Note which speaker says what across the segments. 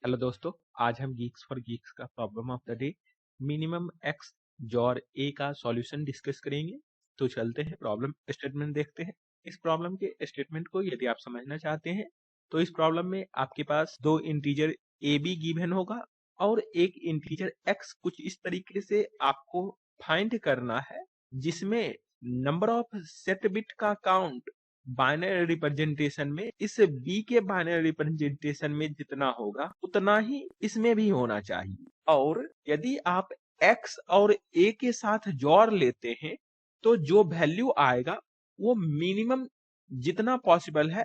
Speaker 1: Hello दोस्तों, आज हम गीक्स फॉर गीक्स का problem of the day minimum x xor a का सॉल्यूशन डिस्कस करेंगे। तो चलते हैं प्रॉब्लम स्टेटमेंट देखते हैं। इस प्रॉब्लम के स्टेटमेंट को यदि आप समझना चाहते हैं तो इस प्रॉब्लम में आपके पास दो इंटीजर ए बी गिवन होगा और एक इंटीजर एक्स कुछ इस तरीके से आपको फाइंड करना है जिसमें नंबर ऑफ सेट बिट का काउंट बाइनरी रिप्रेजेंटेशन में इस बी के बाइनरी रिप्रेजेंटेशन में जितना होगा उतना ही इसमें भी होना चाहिए। और यदि आप x और a के साथ जोड़ लेते हैं तो जो वैल्यू आएगा वो मिनिमम जितना पॉसिबल है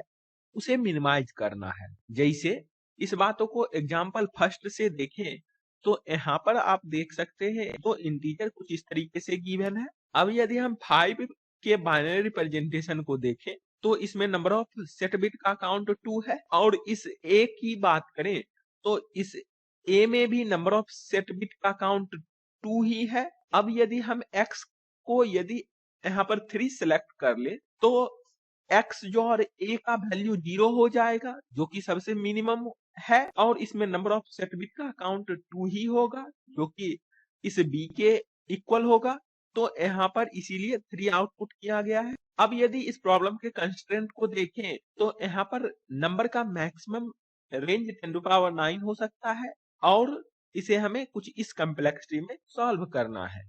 Speaker 1: उसे मिनिमाइज करना है। जैसे इस बातों को एग्जांपल फर्स्ट से देखें तो यहाँ पर आप देख सकते हैं तो इंटीजर कुछ इस तरीके से गिवन है। अब यदि हम 5 के बाइनरी रिप्रेजेंटेशन को देखें तो इसमें नंबर ऑफ सेट बिट का काउंट 2 है और इस ए की बात करें तो इस ए में भी नंबर ऑफ सेट बिट का काउंट 2 ही है। अब यदि हम एक्स को यदि यहाँ पर 3 सेलेक्ट कर ले तो एक्स जो और ए का वैल्यू 0 हो जाएगा जो कि सबसे मिनिमम है और इसमें नंबर ऑफ सेट बिट का काउंट 2 ही होगा जो कि इस बी के इक्वल होगा। तो यहाँ पर इसीलिए 3 आउटपुट किया गया है। अब यदि इस प्रॉब्लम के कंस्ट्रेंट को देखें तो यहाँ पर नंबर का मैक्सिमम रेंज 10⁹ हो सकता है और इसे हमें कुछ इस कम्प्लेक्सिटी में सॉल्व करना है।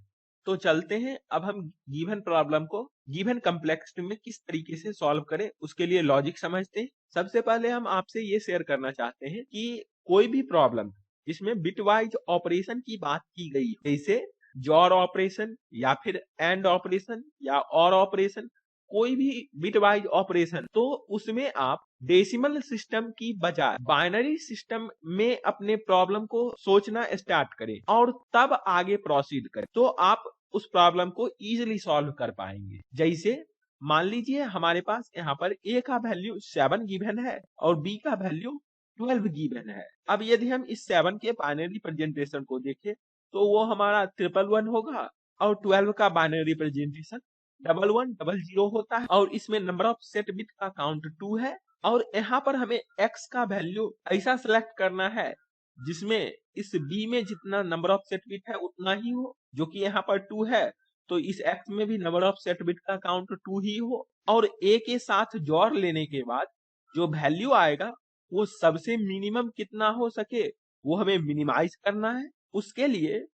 Speaker 1: तो चलते हैं अब हम गिवन प्रॉब्लम को गिवन कम्प्लेक्सिटी में किस तरीके से सॉल्व करें उसके लिए लॉजिक समझते हैं। सबसे पहले हम आपसे ये शेयर करना चाहते हैं कि कोई भी प्रॉब्लम जिसमें बिटवाइज ऑपरेशन की बात की गई जैसे जॉर ऑपरेशन या फिर एंड ऑपरेशन या और ऑपरेशन कोई भी बिटवाइज ऑपरेशन तो उसमें आप डेसिमल सिस्टम की बजाय बाइनरी सिस्टम में अपने प्रॉब्लम को सोचना स्टार्ट करें और तब आगे प्रोसीड करें तो आप उस प्रॉब्लम को इजीली सॉल्व कर पाएंगे। जैसे मान लीजिए हमारे पास यहाँ पर a का वैल्यू 7 गिवन है और b का वैल्यू 12 गिवन है। अब यदि हम इस 7 के बाइनरी रिप्रेजेंटेशन को देखें तो वो हमारा 111 होगा और 12 का बाइनरी रिप्रेजेंटेशन 1100 होता है और इसमें नंबर ऑफ सेट बिट का काउंट 2 है और यहाँ पर हमें x का वैल्यू ऐसा सिलेक्ट करना है जिसमें इस b में जितना नंबर ऑफ सेट बिट है उतना ही हो जो कि यहाँ पर 2 है तो इस x में भी नंबर ऑफ सेट बिट का काउंट 2 ही हो और a के साथ जोड़ लेने के बाद जो वैल्यू आएगा वो सबसे मिनिमम कितना हो सके वो हमें मिनिमाइज करना है। उसके लिए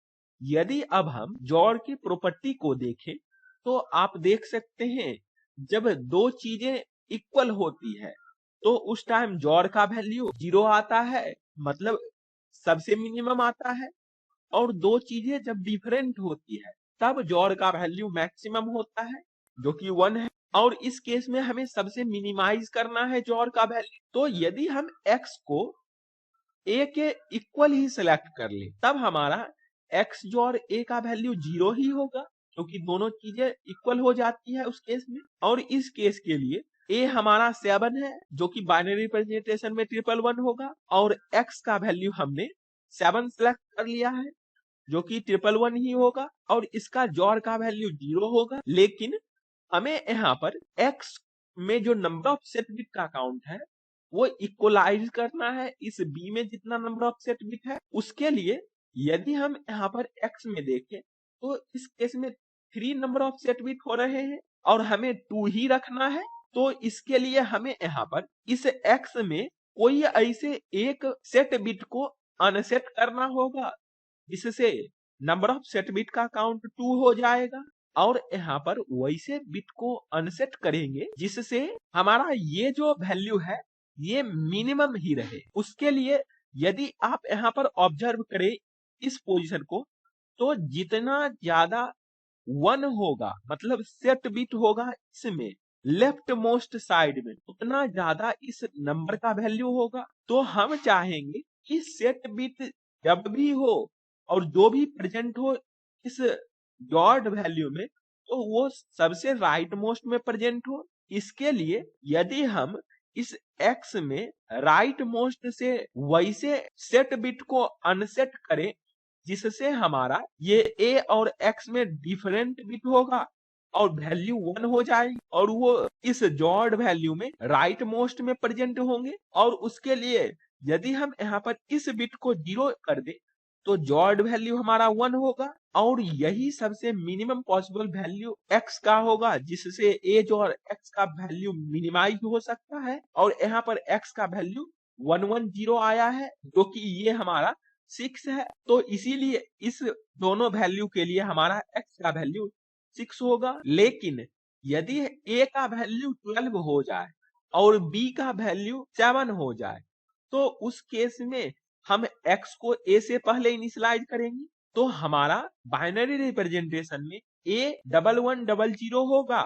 Speaker 1: यदि अब हम जोड़ की प्रॉपर्टी को देखें तो आप देख सकते हैं जब दो चीजें इक्वल होती है तो उस टाइम जोड़ का वैल्यू 0 आता है मतलब सबसे मिनिमम आता है और दो चीजें जब डिफरेंट होती है तब जोड़ का वैल्यू मैक्सिमम होता है जो कि 1 है और इस केस में हमें सबसे मिनिमाइज करना है जोड़ का वैल्यू। तो यदि हम x को a के इक्वल ही सिलेक्ट कर ले तब हमारा x जोड़ a का वैल्यू 0 ही होगा क्योंकि दोनों चीजें इक्वल हो जाती है उस केस में। और इस केस के लिए a हमारा 7 है जो कि बाइनरी रिप्रेजेंटेशन में 111 होगा और x का वैल्यू हमने 7 सेलेक्ट कर लिया है जो कि 111 ही होगा और इसका जोड़ का वैल्यू 0 होगा। लेकिन हमें यहाँ पर x में जो नंबर ऑफ सेट बिट का काउंट है वो इक्वलाइज करना है इस b में जितना नंबर ऑफ सेट बिट है। उसके लिए यदि हम यहाँ पर x में देखें तो इस केस में 3 नंबर ऑफ सेट बिट हो रहे हैं और हमें 2 ही रखना है। तो इसके लिए हमें यहाँ पर इस x में कोई ऐसे एक सेट बिट को अनसेट करना होगा जिससे नंबर ऑफ सेट बिट का काउंट 2 हो जाएगा और यहाँ पर वैसे बिट को अनसेट करेंगे जिससे हमारा ये जो वैल्यू है ये मिनिमम ही रहे। उसके लिए यदि आप यहाँ पर ऑब्जर्व करें इस पोजीशन को तो जितना ज्यादा 1 होगा मतलब सेट बिट होगा इसमें लेफ्ट मोस्ट साइड में उतना ज्यादा इस नंबर का वैल्यू होगा। तो हम चाहेंगे कि सेट बिट जब भी हो और जो भी प्रेजेंट हो इस डॉट वैल्यू में तो वो सबसे राइट मोस्ट में प्रेजेंट हो। इसके लिए यदि हम इस x में राइट मोस्ट से वैसे सेट बिट को अनसेट करें जिससे हमारा ये a और x में डिफरेंट बिट होगा और वैल्यू 1 हो जाएगी और वो इस जॉर्ड वैल्यू में राइट मोस्ट में प्रेजेंट होंगे और उसके लिए यदि हम यहाँ पर इस बिट को 0 कर दे तो जॉर्ड वैल्यू हमारा 1 होगा और यही सबसे मिनिमम पॉसिबल वैल्यू x का होगा, जिससे एज और x का वैल्यू मिनिमाइज हो सकता है। और यहाँ पर x का वैल्यू 110 आया है, जो कि ये हमारा 6 है। तो इसीलिए इस दोनों वैल्यू के लिए हमारा x का वैल्यू 6 होगा। लेकिन यदि a का वैल्यू 12 हो जाए और b का वैल्यू 7 हो जाए तो उस केस में हम x को a से पहले इनिशियलाइज करेंगे, तो हमारा बाइनरी रिप्रेजेंटेशन में a 1100 होगा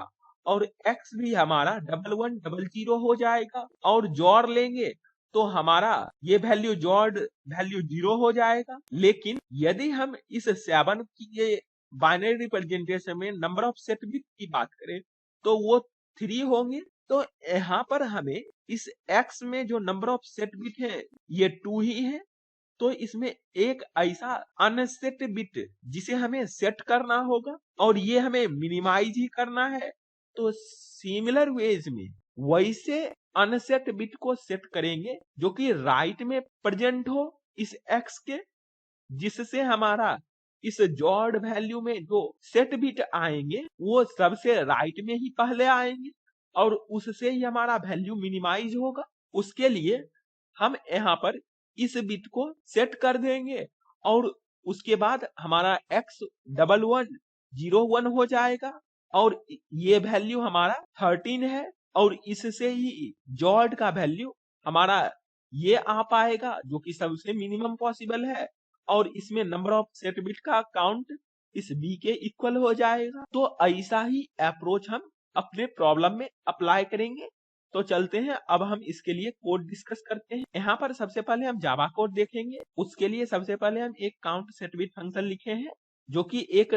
Speaker 1: और x भी हमारा 1100 हो जाएगा। और जोड़ लेंगे तो हमारा ये वैल्यू जॉर्ड वैल्यू 0 हो जाएगा। लेकिन यदि हम इस 7 की ये बाइनरी रिप्रेजेंटेशन में नंबर ऑफ सेट बिट की बात करें तो वो 3 होंगे। तो यहाँ पर हमें इस x में जो नंबर ऑफ सेट बिट है ये 2 ही है। तो इसमें एक ऐसा अनसेट बिट जिसे हमें सेट करना होगा और ये हमें मिनिमाइज ही करना है। तो सिमिलर वेज में वैसे अनसेट बिट को सेट करेंगे जो कि राइट में प्रेजेंट हो इस x के, जिससे हमारा इस जॉर्ड वैल्यू में जो सेट बिट आएंगे वो सबसे राइट में ही पहले आएंगे और उससे ही हमारा वैल्यू मिनिमाइज होगा। उसके लिए हम यहाँ पर इस बिट को सेट कर देंगे और उसके बाद हमारा x 1101 हो जाएगा और ये वैल्यू हमारा 13 है और इससे ही जॉर्ड का वैल्यू हमारा ये आ पाएगा जो कि सबसे मिनिमम पॉसिबल है और इसमें नंबर ऑफ सेट बिट का काउंट इस b के इक्वल हो जाएगा। तो ऐसा ही अप्रोच हम अपने प्रॉब्लम में अप्लाई करेंगे। तो चलते हैं, अब हम इसके लिए कोड डिस्कस करते हैं। यहाँ पर सबसे पहले हम जावा कोड देखेंगे। उसके लिए सबसे पहले हम एक काउंट सेट बिट फंक्शन लिखे हैं जो कि एक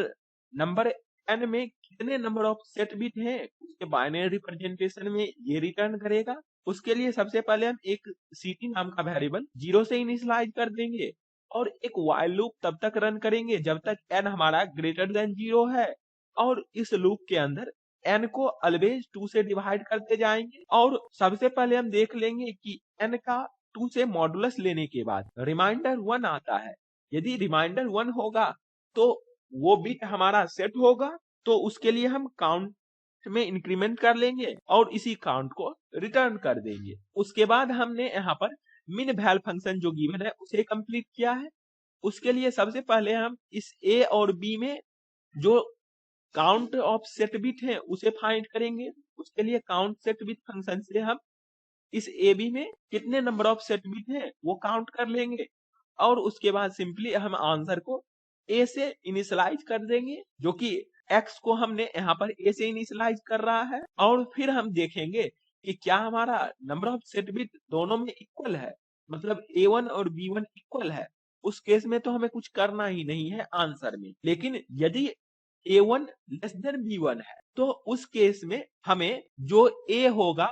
Speaker 1: नंबर n में कितने नंबर ऑफ सेट बिट हैं उसके बाइनरी रिप्रेजेंटेशन में ये रिटर्न करेगा। उसके लिए सबसे पहले हम एक ct नाम का वेरिएबल 0 से इनिशियलाइज कर देंगे और एक while लूप तब तक रन करेंगे जब तक n हमारा ग्रेटर देन 0 है। और इस लूप के अंदर n को ऑलवेज 2 से डिवाइड करते जाएंगे और सबसे पहले हम देख लेंगे कि n का 2 से मॉडुलस लेने के बाद रिमाइंडर 1 आता है। यदि रिमाइंडर 1 होगा तो वो बिट हमारा सेट होगा, तो उसके लिए हम काउंट में इंक्रीमेंट कर लेंगे और इसी काउंट को रिटर्न कर देंगे। उसके बाद हमने यहाँ पर मिन वैल फंक्शन जो गिवन है उसे कंप्लीट किया है। उसके लिए सबसे पहले हम इस a और b में जो काउंट ऑफ सेट बिट है उसे फाइंड करेंगे। उसके लिए काउंट सेट बिट फंक्शन से हम इस ए बी में कितने नंबर ऑफ सेट बिट है वो काउंट कर लेंगे और उसके बाद सिंपली हम आंसर को ए से इनिशियलाइज कर देंगे, जो कि x को हमने यहाँ पर a से इनिशियलाइज कर रहा है। और फिर हम देखेंगे कि क्या हमारा नंबर ऑफ सेट बिट दोनों में इक्वल है, मतलब a1 और b1 इक्वल है। उस केस में तो हमें कुछ करना ही नहीं है आंसर में। लेकिन यदि a1 लेस देन b1 है तो उस केस में हमें जो a होगा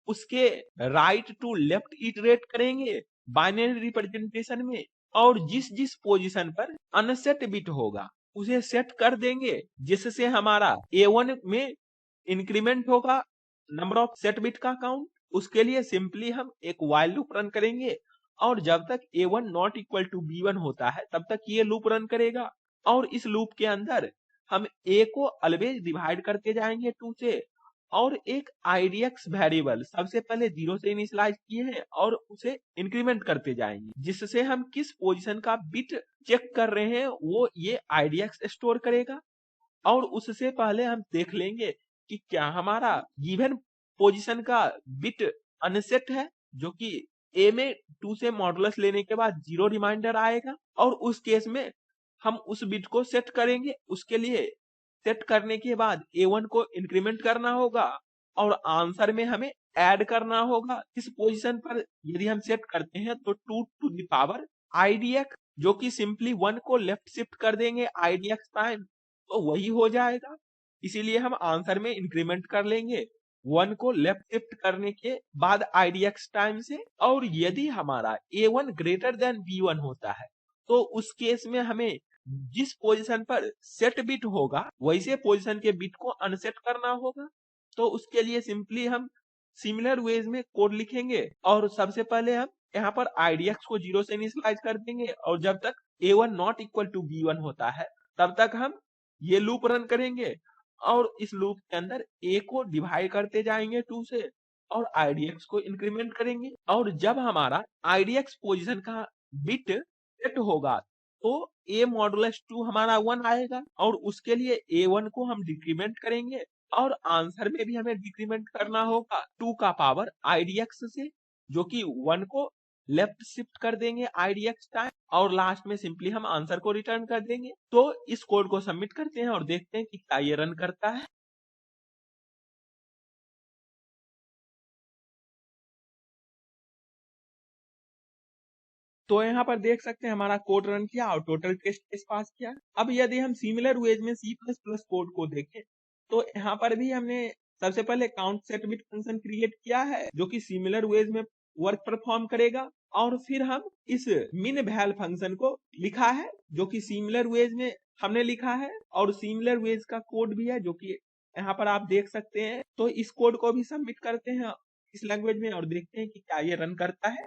Speaker 1: उसके राइट टू लेफ्ट इटरेट करेंगे बाइनरी रिप्रेजेंटेशन में और जिस जिस पोजीशन पर अनसेट बिट होगा उसे सेट कर देंगे, जिससे हमारा a1 में इंक्रीमेंट होगा नंबर ऑफ सेट बिट का काउंट। उसके लिए सिंपली हम एक while लूप रन करेंगे और जब तक a1 not equal to b1 होता है तब तक ये लूप रन करेगा और इस लूप के अंदर हम a को ऑलवेज डिवाइड करते जाएंगे 2 से और एक idx वेरिएबल सबसे पहले 0 से इनिशियलाइज किए हैं और उसे इंक्रीमेंट करते जाएंगे, जिससे हम किस पोजीशन का बिट चेक कर रहे हैं वो ये idx स्टोर करेगा। और उससे पहले हम देख लेंगे कि क्या हमारा गिवन पोजीशन का बिट अनसेट है, जो कि a में 2 से मॉडुलस लेने के बाद 0 रिमाइंडर आएगा और उस केस में हम उस बिट को सेट करेंगे। उसके लिए सेट करने के बाद a1 को इंक्रीमेंट करना होगा और आंसर में हमें ऐड करना होगा इस पोजीशन पर। यदि हम सेट करते हैं तो 2 टू द पावर idx, जो कि सिंपली 1 को लेफ्ट शिफ्ट कर देंगे idx टाइम तो वही हो जाएगा। इसीलिए हम आंसर में इंक्रीमेंट कर लेंगे 1 को लेफ्ट शिफ्ट करने के बाद idx टाइम से। और यदि हमारा a1 ग्रेटर देन b1 होता है तो उस केस में हमें जिस पोजीशन पर सेट बिट होगा वैसे पोजीशन के बिट को अनसेट करना होगा। तो उसके लिए सिंपली हम सिमिलर वेज में कोड लिखेंगे और सबसे पहले हम यहाँ पर IDX को 0 से इनिशियलाइज कर देंगे और जब तक A1 not equal to B1 होता है तब तक हम ये लूप रन करेंगे और इस लूप के अंदर A को डिवाइड करते जाएंगे 2 से और IDX को इंक्रीमेंट करेंगे और जब हमारा IDX पोजीशन का बिट सेट होगा तो A मॉडुलस 2 हमारा 1 आएगा और उसके लिए A1 को हम डिक्रीमेंट करेंगे और आंसर में भी हमें डिक्रीमेंट करना होगा 2 का पावर IDX से, जो कि 1 को लेफ्ट शिफ्ट कर देंगे IDX टाइम और लास्ट में सिंपली हम आंसर को रिटर्न कर देंगे। तो इस कोड को सबमिट करते हैं और देखते हैं कि क्या ये रन करता है। तो यहाँ पर देख सकते हैं हमारा कोड रन किया और टोटल टेस्ट केस पास किया। अब यदि हम सिमिलर वेज में C++ कोड को देखें तो यहाँ पर भी हमने सबसे पहले count set bit function create किया है जो कि सिमिलर वेज में वर्क परफॉर्म करेगा और फिर हम इस मिन वैल फंक्शन को लिखा है जो कि सिमिलर वेज में हमने लिखा है और सिमिलर वेज का कोड भी है जो कि यहाँ पर आप देख सकते हैं। तो इस कोड को भी सबमिट करते हैं इस लैंग्वेज में और देखते हैं कि क्या ये रन करता है।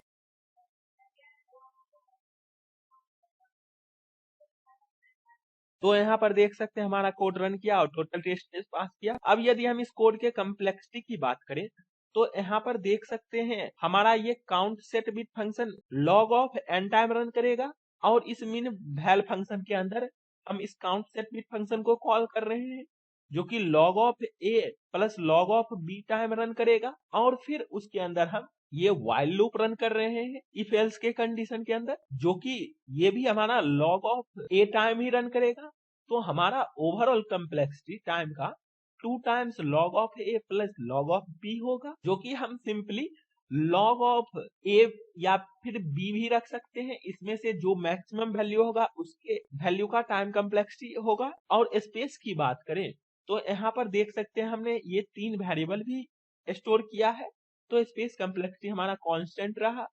Speaker 1: तो यहाँ पर देख सकते हैं हमारा कोड रन किया और टोटल टेस्ट केस पास किया। अब यदि हम इस कोड के कम्प्लेक्सिटी की बात करें तो यहाँ पर देख सकते हैं हमारा ये count set bit function log of n time run करेगा और इस मिन वैल फंक्शन के अंदर हम इस काउंट सेट बिट फंक्शन को कॉल कर रहे हैं जो कि log of A plus log of B time run करेगा और फिर उसके अंदर हम ये व्हाइल लूप रन कर रहे हैं इफ एल्स के कंडीशन के अंदर जो कि ये भी हमारा लॉग ऑफ ए टाइम ही रन करेगा। तो हमारा ओवरऑल कम्प्लेक्सिटी टाइम का 2 times log of A plus log of B होगा जो कि हम सिंपली लॉग ऑफ ए या फिर बी भी रख सकते हैं। इसमें से जो मैक्सिमम वैल्यू होगा उसके वैल्यू का टाइम कम्प्लेक्सिटी होगा। और स्पेस की बात करें तो यहाँ पर देख सकते हैं हमने ये 3 वेरिएबल भी स्टोर किया है तो स्पेस कम्प्लेक्सिटी हमारा कांस्टेंट रहा।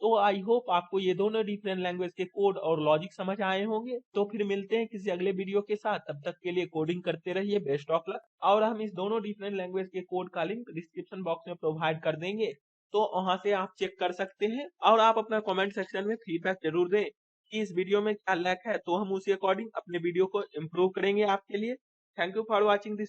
Speaker 1: तो आई होप आपको ये दोनों डिफरेंट लैंग्वेज के कोड और लॉजिक समझ आए होंगे। तो फिर मिलते हैं किसी अगले वीडियो के साथ, तब तक के लिए कोडिंग करते रहिए, बेस्ट ऑफ लक। और हम इस दोनों डिफरेंट लैंग्वेज के कोड का लिंक डिस्क्रिप्शन बॉक्स में प्रोवाइड कर देंगे तो वहां से आप चेक कर सकते हैं और आप अपना कमेंट सेक्शन में फीडबैक जरूर दें कि इस वीडियो में क्या लैक है तो हम उसी अकॉर्डिंग अपने वीडियो को इम्प्रूव करेंगे आपके लिए। Thank you for watching this.